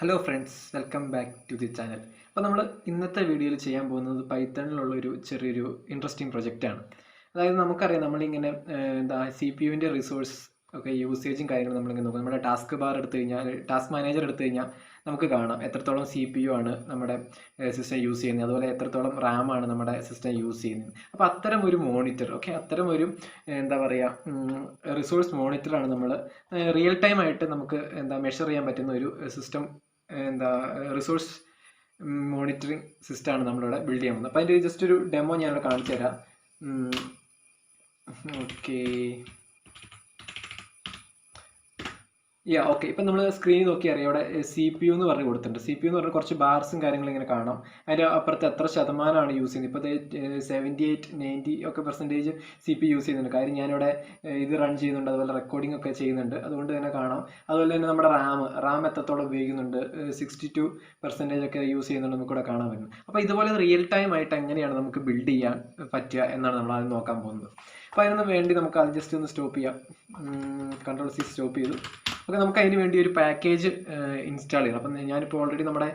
Hello friends, welcome back to the channel. അപ്പോൾ നമ്മൾ ഇന്നത്തെ വീഡിയോയിൽ ചെയ്യാൻ പോകുന്നത് പൈത്തണിലുള്ളൊരു ചെറിയൊരു ഇൻട്രസ്റ്റിംഗ് പ്രൊജക്റ്റാണ്. അതായത് നമുക്കറിയാം നമ്മളിങ്ങനെ സി പി യുവിൻ്റെ റിസോഴ്സ് ഒക്കെ യൂസേജും കാര്യങ്ങളും നമ്മളിങ്ങനെ നോക്കും. നമ്മുടെ ടാസ്ക് ബാർ എടുത്തു കഴിഞ്ഞാൽ, ടാസ്ക് മാനേജർ എടുത്തു കഴിഞ്ഞാൽ നമുക്ക് കാണാം എത്രത്തോളം സി പി യു ആണ് നമ്മുടെ സിസ്റ്റം യൂസ് ചെയ്യുന്നത്, അതുപോലെ എത്രത്തോളം റാം ആണ് നമ്മുടെ സിസ്റ്റം യൂസ് ചെയ്യുന്നത്. അപ്പോൾ അത്തരം ഒരു മോണിറ്റർ, അത്തരം ഒരു റിസോഴ്സ് മോണിറ്ററാണ് നമ്മൾ റിയൽ ടൈം ആയിട്ട് നമുക്ക് മെഷർ ചെയ്യാൻ പറ്റുന്ന ഒരു സിസ്റ്റം റിസോഴ്സ് മോണിറ്ററിങ് സിസ്റ്റമാണ് നമ്മളിവിടെ ബിൽഡ് ചെയ്യാൻ പോകുന്നത്. അപ്പോൾ അതിൻ്റെ ജസ്റ്റ് ഒരു ഡെമോ ഞാനിവിടെ കാണിച്ചു തരാം. ഓക്കെ ഓക്കെ ഇപ്പം നമ്മൾ സ്ക്രീനിൽ നോക്കി അറിയാം, ഇവിടെ സി പി യു എന്ന് പറഞ്ഞ് കൊടുത്തിട്ടുണ്ട്. സി പി യു എന്ന് പറഞ്ഞാൽ കുറച്ച് ബാർസും കാര്യങ്ങളും ഇങ്ങനെ കാണാം. അതിൻ്റെ അപ്പുറത്ത് എത്ര ശതമാനമാണ് യൂസ് ചെയ്യുന്നത്. ഇപ്പോൾ 78-90 ഒക്കെ % സി പി യൂസ് ചെയ്യുന്നുണ്ട്. കാര്യം ഞാനിവിടെ ഇത് റൺ ചെയ്യുന്നുണ്ട്, അതുപോലെ റെക്കോർഡിംഗ് ഒക്കെ ചെയ്യുന്നുണ്ട്, അതുകൊണ്ട് തന്നെ കാണാം. അതുപോലെ തന്നെ നമ്മുടെ റാം എത്രത്തോളം ഉപയോഗിക്കുന്നുണ്ട്, 62% ഒക്കെ യൂസ് ചെയ്യുന്നുണ്ട്, നമുക്കിവിടെ കാണാൻ പറ്റുന്നു. അപ്പോൾ ഇതുപോലെ റിയൽ ടൈം ആയിട്ട് എങ്ങനെയാണ് നമുക്ക് ബിൽഡ് ചെയ്യാൻ പറ്റുക എന്നാണ് നമ്മൾ ആദ്യം നോക്കാൻ പോകുന്നത്. അപ്പോൾ അതിനൊന്ന് വേണ്ടി നമുക്ക് അത് ജസ്റ്റ് ഒന്ന് സ്റ്റോപ്പ് ചെയ്യാം. Ctrl+C സ്റ്റോപ്പ് ചെയ്തു. ഓക്കെ, നമുക്ക് അതിന് വേണ്ടി ഒരു പാക്കേജ് ഇൻസ്റ്റാൾ ചെയ്യണം. അപ്പം ഞാനിപ്പോൾ ഓൾറെഡി നമ്മുടെ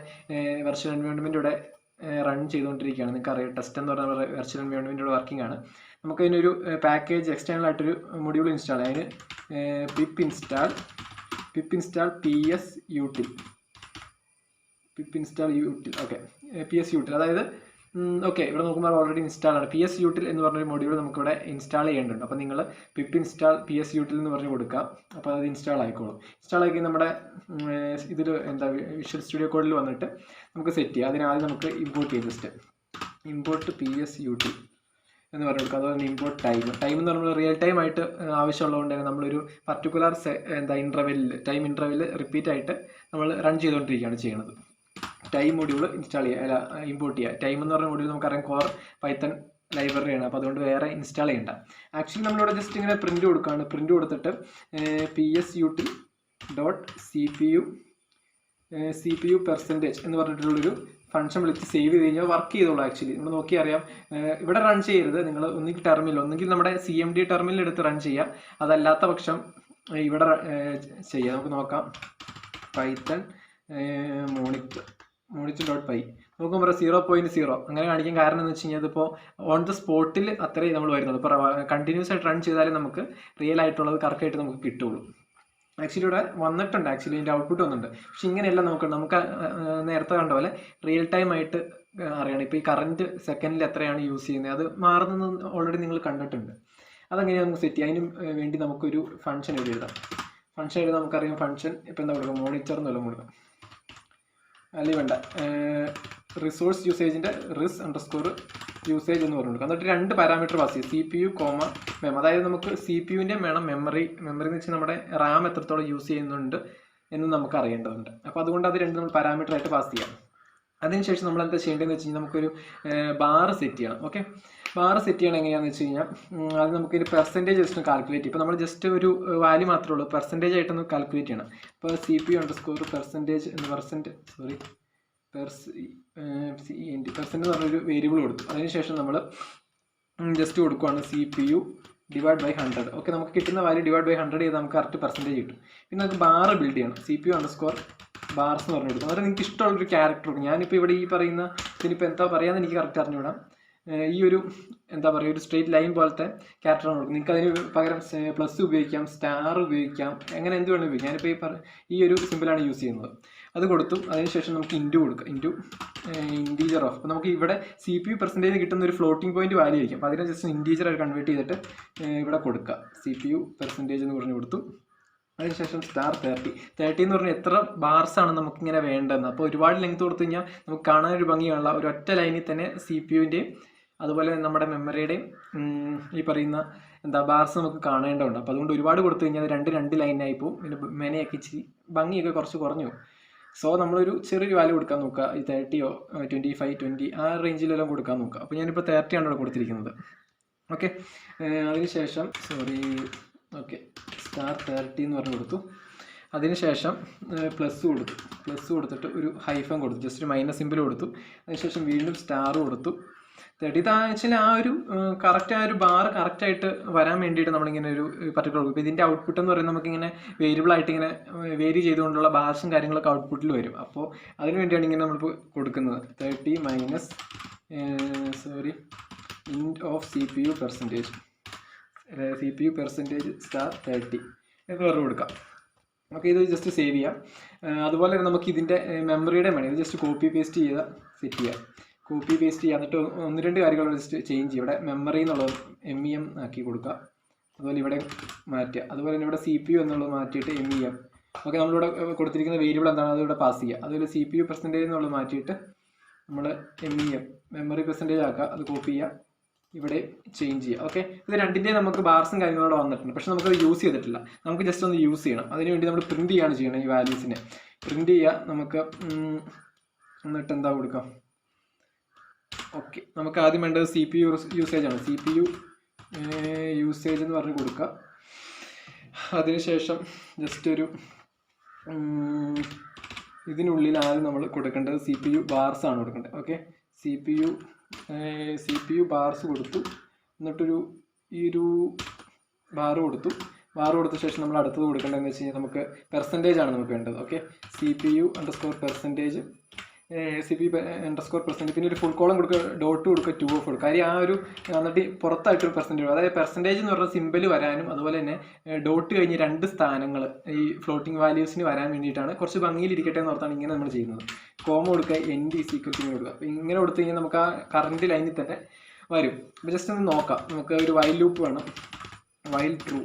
വെർച്വൽ എൻവയോൺമെൻറ്റ് ഇവിടെ റൺ ചെയ്തുകൊണ്ടിരിക്കുകയാണ്. നിങ്ങൾക്ക് അറിയാം, ടെസ്റ്റ് എന്ന് പറഞ്ഞ വെർച്വൽ എൻവയോൺമെൻറ്റ് വർക്കിംഗ് ആണ്. നമുക്കതിനൊരു പാക്കേജ് എക്സ്റ്റേണൽ ആയിട്ടൊരു മൊഡ്യൂൾ ഇൻസ്റ്റാൾ ചെയ്യാം. അതിന് pip install PS util okay, PS util അതായത് ഓക്കെ, ഇവിടെ നോക്കുമ്പോൾ ഓൾറെഡി ഇൻസ്റ്റാൾ ആണ്. PS util എന്ന് പറഞ്ഞൊരു മൊഡ്യൂൾ നമുക്കിവിടെ ഇൻസ്റ്റാൾ ചെയ്യേണ്ടതുണ്ട്. അപ്പോൾ നിങ്ങൾ പിപ്പ് ഇൻസ്റ്റാൾ PS util എന്ന് പറഞ്ഞ് കൊടുക്കുക. അപ്പോൾ അത് ഇൻസ്റ്റാൾ ആയിക്കോളും. ഇൻസ്റ്റാൾ ആക്കി നമ്മുടെ ഇതിൽ വിഷ്വൽ സ്റ്റുഡിയോ കോഡിൽ വന്നിട്ട് നമുക്ക് സെറ്റ് ചെയ്യാം. അതിനാദ്യം നമുക്ക് ഇമ്പോർട്ട് ചെയ്യാം. ജസ്റ്റ് ഇമ്പോർട്ട് PS util എന്ന് പറഞ്ഞു കൊടുക്കുക. അതുപോലെ ഇമ്പോർട്ട് ടൈം എന്ന് പറയുമ്പോൾ റിയൽ ടൈം ആയിട്ട് ആവശ്യമുള്ളതുകൊണ്ട് തന്നെ നമ്മളൊരു പർട്ടിക്കുലർ ടൈം ഇൻ്റർവെല്ലിൽ റിപ്പീറ്റ് ആയിട്ട് നമ്മൾ റൺ ചെയ്തുകൊണ്ടിരിക്കുകയാണ് ചെയ്യുന്നത്. ടൈം മൊഡ്യൂൾ ഇമ്പോർട്ട് ചെയ്യുക. ടൈം എന്ന് പറഞ്ഞ മൊഡ്യൂൾ നമുക്കറിയാം കോർ പൈത്തൺ ലൈബ്രറിയാണ്. അപ്പോൾ അതുകൊണ്ട് വേറെ ഇൻസ്റ്റാൾ ചെയ്യേണ്ട. ആക്ച്വലി നമ്മളിവിടെ ജസ്റ്റ് ഇങ്ങനെ പ്രിൻറ്റ് കൊടുക്കുകയാണ്. പ്രിൻറ്റ് കൊടുത്തിട്ട് PS util .cpu പെർസെൻറ്റേജ് എന്ന് പറഞ്ഞിട്ടുള്ളൊരു ഫംഗ്ഷൻ വിളിച്ച് സേവ് ചെയ്ത് കഴിഞ്ഞാൽ വർക്ക് ചെയ്തോളൂ. ആക്ച്വലി നമ്മൾ നോക്കി അറിയാം, ഇവിടെ റൺ ചെയ്യരുത്. നിങ്ങൾ ഒന്നുകിൽ നമ്മുടെ CMD ടെർമിനൽ എടുത്ത് റൺ ചെയ്യുക, അതല്ലാത്ത പക്ഷം ഇവിടെ ചെയ്യുക. നമുക്ക് നോക്കാം, പൈത്തൺ monitor.py നോക്കുമ്പോൾ 0.0 അങ്ങനെ കാണിക്കാൻ കാരണം എന്ന് വെച്ച് കഴിഞ്ഞാൽ ഇതിപ്പോൾ ഓൺ ദ സ്പോട്ടിൽ അത്രയും നമ്മൾ വരുന്നുള്ളൂ. ഇപ്പോൾ കണ്ടിന്യൂസ് ആയിട്ട് റൺ ചെയ്താലേ നമുക്ക് റിയൽ ആയിട്ടുള്ളത് കറക്റ്റായിട്ട് നമുക്ക് കിട്ടുള്ളൂ. ആക്ച്വലി ഇവിടെ വന്നിട്ടുണ്ട്, ആക്ച്വലി ഇതിൻ്റെ ഔട്ട്പുട്ട് വന്നിട്ടുണ്ട്. പക്ഷെ ഇങ്ങനെയല്ല നമുക്ക് നേരത്തെ കണ്ട പോലെ റിയൽ ടൈം ആയിട്ട് അറിയണം. ഇപ്പോൾ ഈ കറൻറ്റ് സെക്കൻഡിൽ എത്രയാണ് യൂസ് ചെയ്യുന്നത്, അത് മാറുന്നത് ഓൾറെഡി നിങ്ങൾ കണ്ടിട്ടുണ്ട്. അതെങ്ങനെയാണ് നമുക്ക് സെറ്റ് ചെയ്യാം. അതിന് വേണ്ടി നമുക്കൊരു ഫംഗ്ഷൻ എഴുതാം. ഫംഗ്ഷൻ എഴുതാൻ നമുക്കറിയാം. ഫംഗ്ഷൻ ഇപ്പോൾ എന്താ കൊടുക്കുക, മോണിറ്റർ എന്നുള്ള കൊടുക്കാം. അല്ലെങ്കിൽ വേണ്ട, റിസോഴ്സ് യൂസേജിൻ്റെ _usage എന്ന് പറഞ്ഞു കൊടുക്കുക. എന്നിട്ട് 2 പാരാമീറ്റർ പാസ് ചെയ്യും, CPU, MEM. അതായത് നമുക്ക് CPU-ൻ്റെ വേണം മെമ്മറി എന്ന് വെച്ചാൽ നമ്മുടെ റാം എത്രത്തോളം യൂസ് ചെയ്യുന്നുണ്ട് എന്ന് നമുക്ക് അറിയേണ്ടതുണ്ട്. അപ്പോൾ അതുകൊണ്ട് അത് 2 നമ്മൾ പാരാമീറ്റർ ആയിട്ട് പാസ് ചെയ്യാം. അതിനുശേഷം നമ്മൾ എന്താ ചെയ്യേണ്ടതെന്ന് വെച്ച് കഴിഞ്ഞാൽ നമുക്കൊരു ബാർ സെറ്റ് ചെയ്യണം. ഓക്കെ, ബാർ സെറ്റ് ചെയ്യണം എങ്ങനെയാണെന്ന് വെച്ച് കഴിഞ്ഞാൽ അത് നമുക്കൊരു പെർസെൻറ്റേജ് ജസ്റ്റ് കാൽക്കുലേറ്റ് ചെയ്യും. ഇപ്പോൾ നമ്മൾ ജസ്റ്റ് ഒരു വാല്യൂ മാത്രമേ ഉള്ളൂ, പെർസെൻറ്റേജ് ആയിട്ടൊന്ന് കാൽക്കുലേറ്റ് ചെയ്യണം. ഇപ്പോൾ CPU _percentage എന്ന് പെർസെൻറ്റ് എന്ന് പറഞ്ഞൊരു വേരിയബിൾ കൊടുത്തു. അതിനുശേഷം നമ്മൾ ജസ്റ്റ് കൊടുക്കുകയാണ് CPU /100. ഓക്കെ, നമുക്ക് കിട്ടുന്ന വാല്യൂ /100 ചെയ്ത് നമുക്ക് കറക്റ്റ് പെർസെൻറ്റേജ് കിട്ടും. പിന്നെ നമുക്ക് ബാർ ബിൽഡ് ചെയ്യണം. CPU _bars എന്ന് പറഞ്ഞു കൊടുക്കും. അതായത് നിങ്ങൾക്ക് ഇഷ്ടമുള്ളൊരു ക്യാരക്ടർ കൊടുക്കും. ഞാനിപ്പോൾ ഇവിടെ ഈ പറയുന്ന ഇതിനിപ്പോൾ എന്താ പറയാമെന്ന് എനിക്ക് കറക്റ്റ് അറിഞ്ഞുവിടാം. ഈ ഒരു ഒരു സ്ട്രെയിറ്റ് ലൈൻ പോലത്തെ ക്യാരക്ടറാണ് കൊടുക്കും. നിങ്ങൾക്ക് അതിന് പകരം പ്ലസ് ഉപയോഗിക്കാം, സ്റ്റാർ ഉപയോഗിക്കാം, അങ്ങനെ എന്ത് വേണമെങ്കിലും ഉപയോഗിക്കാം. ഞാനിപ്പോൾ ഈ ഒരു സിമ്പിളാണ് യൂസ് ചെയ്യുന്നത്. അത് കൊടുത്തു. അതിനുശേഷം നമുക്ക് ഇൻറ്റു കൊടുക്കാം. Integer of. അപ്പോൾ നമുക്ക് ഇവിടെ CPU പെർസെൻറ്റേജ് കിട്ടുന്ന ഒരു ഫ്ലോട്ടിംഗ് പോയിന്റ് വാല്യൂ ആയിരിക്കും. അപ്പോൾ അതിനെ ജസ്റ്റ് ഇൻറ്റീജറായിട്ട് കൺവേർട്ട് ചെയ്തിട്ട് ഇവിടെ കൊടുക്കുക. CPU പെർസെൻറ്റേജ് എന്ന് പറഞ്ഞു കൊടുത്തു. അതിനുശേഷം *30 എന്ന് പറഞ്ഞാൽ എത്ര ബാർസാണ് നമുക്കിങ്ങനെ വേണ്ടതെന്ന്. അപ്പോൾ ഒരുപാട് ലെങ്ത് കൊടുത്തു കഴിഞ്ഞാൽ നമുക്ക് കാണാനൊരു ഭംഗിയുള്ള ഒരൊറ്റ ലൈനിൽ തന്നെ CPU-ൻ്റെയും അതുപോലെ നമ്മുടെ മെമ്മറിയുടെയും ഈ പറയുന്ന ബാർസ് നമുക്ക് കാണേണ്ടതുണ്ട്. അപ്പോൾ അതുകൊണ്ട് ഒരുപാട് കൊടുത്തു കഴിഞ്ഞാൽ 2 ലൈനായി പോകും. പിന്നെ മെനയൊക്കെ ഇച്ചിരി ഭംഗിയൊക്കെ കുറച്ച് കുറഞ്ഞു. സോ നമ്മളൊരു ചെറിയൊരു വാല്യൂ കൊടുക്കാൻ നോക്കുക. ഈ 30 25 20 ആ റേഞ്ചിലെല്ലാം കൊടുക്കാൻ നോക്കുക. അപ്പോൾ ഞാനിപ്പോൾ 30 ആണ് ഇവിടെ കൊടുത്തിരിക്കുന്നത്. ഓക്കെ, അതിനുശേഷം *30 എന്ന് പറഞ്ഞു കൊടുത്തു. അതിനുശേഷം പ്ലസ് കൊടുത്തിട്ട് ഒരു ഹൈഫൻ കൊടുത്തു, ജസ്റ്റ് ഒരു മൈനസ് സിമ്പിൾ കൊടുത്തു. അതിനുശേഷം വീണ്ടും സ്റ്റാർ കൊടുത്തു. 30 ഇത് ആക്ച്വലി ആ ഒരു കറക്റ്റ് ആ ഒരു ബാർ കറക്റ്റായിട്ട് വരാൻ വേണ്ടിയിട്ട് നമ്മളിങ്ങനെ ഒരു പർട്ടിക്കുലർ ഇപ്പോൾ ഇതിൻ്റെ ഔട്ട്പുട്ട് എന്ന് പറയുന്നത് നമുക്കിങ്ങനെ വേരിയബിൾ ആയിട്ട് ഇങ്ങനെ വേരി ചെയ്തുകൊണ്ടുള്ള ബാർസും കാര്യങ്ങളൊക്കെ ഔട്ട്പുട്ടിൽ വരും. അപ്പോൾ അതിന് വേണ്ടിയാണ് ഇങ്ങനെ നമ്മൾ കൊടുക്കുന്നത് 30 minus int of CPU percentage star 30 എന്ന് പറഞ്ഞു കൊടുക്കാം. നമുക്ക് ഇത് ജസ്റ്റ് സേവ് ചെയ്യാം. അതുപോലെ തന്നെ നമുക്ക് ഇതിൻ്റെ മെമ്മറിയുടെ വേണം. ഇത് ജസ്റ്റ് കോപ്പി പേസ്റ്റ് ചെയ്ത് സെറ്റ് ചെയ്യാം. കോപ്പി പേസ്റ്റ് ചെയ്യുക, എന്നിട്ട് 1-2 കാര്യങ്ങൾ ജസ്റ്റ് ചേഞ്ച് ചെയ്യുക. ഇവിടെ മെമ്മറി എന്നുള്ളത് MEM ആക്കി കൊടുക്കുക. അതുപോലെ ഇവിടെ മാറ്റുക. അതുപോലെ തന്നെ ഇവിടെ CPU എന്നുള്ളത് മാറ്റിയിട്ട് MEM. ഓക്കെ, നമ്മളിവിടെ കൊടുത്തിരിക്കുന്ന വേരിയബിൾ എന്താണ് അതിവിടെ പാസ് ചെയ്യുക. അതുപോലെ CPU പെർസെൻറ്റേജ് എന്നുള്ളത് മാറ്റിയിട്ട് നമ്മൾ MEM മെമ്മറി പെർസെൻറ്റേജ് ആക്കുക. അത് കോപ്പി ചെയ്യുക, ഇവിടെ ചേഞ്ച് ചെയ്യുക. ഓക്കെ, ഇത് രണ്ടിൻ്റെ നമുക്ക് ബാർസും കാര്യങ്ങളോടെ വന്നിട്ടുണ്ട്. പക്ഷെ നമുക്കത് യൂസ് ചെയ്തിട്ടില്ല. നമുക്ക് ജസ്റ്റ് ഒന്ന് യൂസ് ചെയ്യണം. അതിനുവേണ്ടി നമ്മൾ പ്രിൻറ്റ് ചെയ്യാണ് ചെയ്യണം. ഈ വാല്യൂസിനെ പ്രിൻറ്റ് ചെയ്യുക. നമുക്ക് എന്നിട്ട് എന്താ കൊടുക്കാം? ഓക്കെ, നമുക്ക് ആദ്യം വേണ്ടത് CPU യൂസേജ് ആണ്. CPU യൂസേജ് എന്ന് പറഞ്ഞ് കൊടുക്കുക. അതിനുശേഷം ജസ്റ്റ് ഒരു ഇതിനുള്ളിൽ ആദ്യം നമ്മൾ കൊടുക്കേണ്ടത് CPU ബാർസ് ആണ് കൊടുക്കേണ്ടത്. ഓക്കെ, CPU ബാർസ് കൊടുത്തു. എന്നിട്ടൊരു ഈ ഒരു ബാർ കൊടുത്തു. ബാർ കൊടുത്ത ശേഷം നമ്മൾ അടുത്തത് കൊടുക്കേണ്ടതെന്ന് വെച്ച് കഴിഞ്ഞാൽ നമുക്ക് പെർസെൻറ്റേജ് ആണ് നമുക്ക് വേണ്ടത്. ഓക്കെ, CPU_percentage പിന്നെ ഒരു ഫുൾ കോളം കൊടുക്കുക, ഡോട്ട് കൊടുക്കുക, 2 ഓഫ് കൊടുക്കുക. കാര്യം ആ ഒരു എന്നിട്ട് പുറത്തായിട്ടൊരു പെർസെൻറ്റേജ്, അതായത് പെർസെൻറ്റേജ് എന്ന് പറഞ്ഞ സിമ്പിൾ വരാനും അതുപോലെ തന്നെ ഡോട്ട് കഴിഞ്ഞ് 2 സ്ഥാനങ്ങൾ ഈ ഫ്ലോട്ടിംഗ് വാല്യൂസിന് വരാൻ വേണ്ടിയിട്ടാണ്. കുറച്ച് ഭംഗിയിലിരിക്കട്ടെ എന്ന് ഓർത്താണ് ഇങ്ങനെ നമ്മൾ ചെയ്യുന്നത്. കോമ കൊടുക്കുക, ND = കൊടുക്കുക. അപ്പോൾ ഇങ്ങനെ കൊടുത്തു കഴിഞ്ഞാൽ നമുക്ക് ആ കറണ്ട് ലൈനിൽ തന്നെ വരും. അപ്പോൾ ജസ്റ്റ് ഒന്ന് നോക്കാം. നമുക്ക് ഒരു വൈൽ ലൂപ്പ് വേണം. വൈൽ ട്രൂ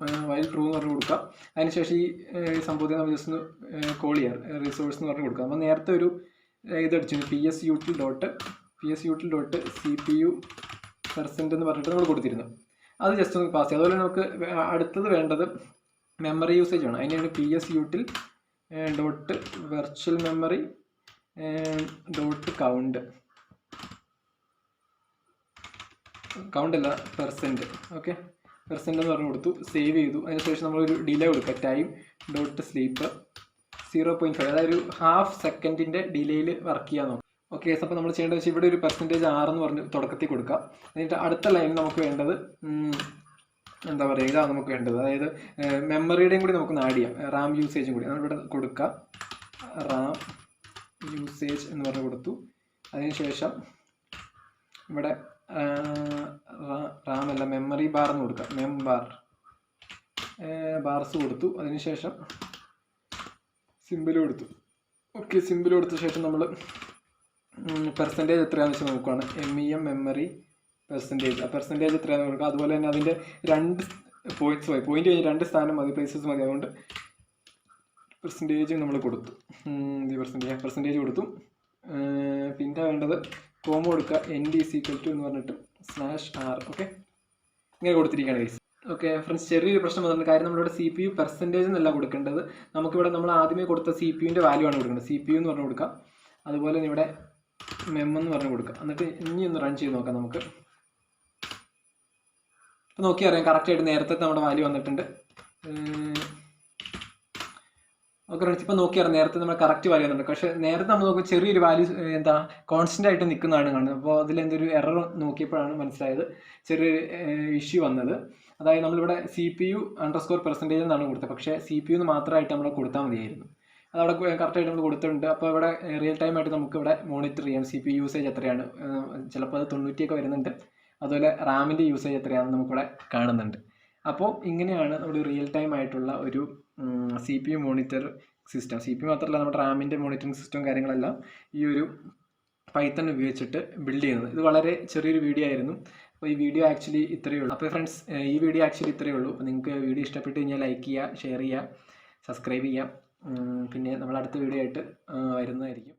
എന്ന് പറഞ്ഞ് കൊടുക്കുക. അതിനുശേഷം ഈ സംഭവത്തെ നമ്മൾ ജസ്റ്റ് ഒന്ന് കോൾ ചെയ്യാം, റിസോഴ്സ് എന്ന് പറഞ്ഞ് കൊടുക്കുക. അപ്പോൾ നേരത്തെ ഒരു ഇതടിച്ചു PSUtil ഡോട്ട് CPU % എന്ന് പറഞ്ഞിട്ട് നമ്മൾ കൊടുത്തിരുന്നു. അത് ജസ്റ്റ് ഒന്ന് പാസ് ചെയ്യുക. അതുപോലെ നമുക്ക് അടുത്തത് വേണ്ടത് മെമ്മറി യൂസേജ് ആണ്. അതിനാണ് PSUtil dot virtual memory dot count അല്ല പെർസെൻറ്റ്. ഓക്കെ, പെർസെൻറ്റ് എന്ന് പറഞ്ഞ് കൊടുത്തു, സേവ് ചെയ്തു. അതിനുശേഷം നമ്മളൊരു ഡിലേ കൊടുക്കുക, ടൈം ഡോട്ട് സ്ലീപ്പ് 0.5, അതായത് ഒരു ½ സെക്കൻഡിൻ്റെ ഡിലേയിൽ വർക്ക് ചെയ്യാൻ നോക്കാം. ഓക്കെ, അപ്പോൾ നമ്മൾ ചെയ്യേണ്ടത് വെച്ചാൽ ഇവിടെ ഒരു %6 എന്ന് പറഞ്ഞ് തുടക്കത്തിൽ കൊടുക്കുക. എന്നിട്ട് അടുത്ത ലൈനിൽ നമുക്ക് വേണ്ടത് എന്താ പറയുക, ഇതാണ് നമുക്ക് വേണ്ടത്. അതായത് മെമ്മറിയുടെയും കൂടി നമുക്ക് ആഡ് ചെയ്യാം, റാം യൂസേജും കൂടി നമ്മളിവിടെ കൊടുക്കുക. റാം യൂസേജ് എന്ന് പറഞ്ഞ് കൊടുത്തു. അതിനുശേഷം ഇവിടെ റാം അല്ല മെമ്മറി ബാർ എന്ന് കൊടുക്കുക, ബാർസ് കൊടുത്തു. അതിനുശേഷം സിമ്പിൾ കൊടുത്തു. ഓക്കെ, സിമ്പിൾ കൊടുത്ത ശേഷം നമ്മൾ പെർസെൻറ്റേജ് എത്രയാണെന്ന് വെച്ചാൽ നോക്കുകയാണ്. MEM മെമ്മറി പെർസെൻറ്റേജ്, ആ പെർസെൻറ്റേജ് എത്രയാണെന്ന് കൊടുക്കുക. അതുപോലെ തന്നെ അതിൻ്റെ 2 പോയിൻറ്റ്സ് മതി, പോയിൻറ്റ് കഴിഞ്ഞ് 2 സ്ഥാനം മതി, പ്ലേസസ് മതി. അതുകൊണ്ട് പെർസെൻറ്റേജ് നമ്മൾ കൊടുത്തു, പെർസെൻറ്റേജ് കൊടുത്തു. പിന്നെ വേണ്ടത് കോമ കൊടുക്കുക, ND = എന്ന് പറഞ്ഞിട്ട് /R. ഓക്കെ, ഇങ്ങനെ കൊടുത്തിരിക്കുകയാണ് ഗൈസ്. ഓക്കെ ഫ്രണ്ട്സ്, ചെറിയൊരു പ്രശ്നം വന്നിട്ടുണ്ട്. കാര്യം നമ്മളിവിടെ CPU പെർസെൻറ്റേജ് എന്നല്ല കൊടുക്കേണ്ടത്. നമുക്കിവിടെ നമ്മൾ ആദ്യമേ കൊടുത്ത CPUവിൻ്റെ വാല്യൂ ആണ് കൊടുക്കേണ്ടത്. CPU എന്ന് പറഞ്ഞു കൊടുക്കാം. അതുപോലെ തന്നെ ഇവിടെ MEM എന്ന് പറഞ്ഞു കൊടുക്കാം. എന്നിട്ട് ഇനി ഒന്ന് റൺ ചെയ്ത് നോക്കാം നമുക്ക്. അപ്പോൾ നോക്കി അറിയാം, കറക്റ്റായിട്ട് നേരത്തെ നമ്മുടെ വാല്യൂ വന്നിട്ടുണ്ട്. ഓക്കെ ഫ്രണ്ട്സ്, ഇപ്പോൾ നോക്കിയാൽ നേരത്തെ നമ്മൾ കറക്റ്റ് വാല്യൂ വന്നിട്ടുണ്ട്. പക്ഷേ നേരത്തെ നമ്മൾ നോക്കുമ്പോൾ ചെറിയൊരു വാല്യൂ കോൺസ്റ്റൻ്റ് ആയിട്ട് നിൽക്കുന്നതാണ് കാണുന്നത്. അപ്പോൾ അതിലെന്തൊരു എറർ നോക്കിയപ്പോഴാണ് മനസ്സിലായത്, ചെറിയൊരു ഇഷ്യൂ വന്നത്. അതായത് നമ്മളിവിടെ CPU_percentage എന്നാണ് കൊടുത്തത്. പക്ഷേ CPU എന്ന് മാത്രമായിട്ട് നമ്മൾ കൊടുത്താൽ മതിയായിരുന്നു. അതവിടെ കറക്റ്റായിട്ട് നമ്മൾ കൊടുത്തിട്ടുണ്ട്. അപ്പോൾ ഇവിടെ റിയൽ ടൈം ആയിട്ട് നമുക്ക് ഇവിടെ മോണിറ്റർ ചെയ്യാം CPU യൂസേജ് എത്രയാണ്. ചിലപ്പോൾ അത് 90 ഒക്കെ വരുന്നുണ്ട്. അതുപോലെ റാമിൻ്റെ യൂസേജ് എത്രയാണെന്ന് നമുക്കിവിടെ കാണുന്നുണ്ട്. അപ്പോൾ ഇങ്ങനെയാണ് നമ്മുടെ റിയൽ ടൈം ആയിട്ടുള്ള ഒരു CPU മോണിറ്റർ സിസ്റ്റം. CPU മാത്രമല്ല, നമ്മുടെ റാമിൻ്റെ മോണിറ്ററിങ് സിസ്റ്റവും കാര്യങ്ങളെല്ലാം ഈ ഒരു പൈത്തൺ ഉപയോഗിച്ചിട്ട് ബിൽഡ് ചെയ്യുന്നത്. ഇത് വളരെ ചെറിയൊരു വീഡിയോ ആയിരുന്നു. അപ്പോൾ ഈ വീഡിയോ ആക്ച്വലി ഇത്രയേ ഉള്ളൂ. അപ്പോൾ ഫ്രണ്ട്സ്, ഈ വീഡിയോ ആക്ച്വലി ഇത്രയേ ഉള്ളൂ. അപ്പോൾ നിങ്ങൾക്ക് വീഡിയോ ഇഷ്ടപ്പെട്ട് കഴിഞ്ഞാൽ ലൈക്ക് ചെയ്യുക, ഷെയർ ചെയ്യുക, സബ്സ്ക്രൈബ് ചെയ്യുക. പിന്നെ നമ്മൾ അടുത്ത വീഡിയോ ആയിട്ട് വരുന്നതായിരിക്കും.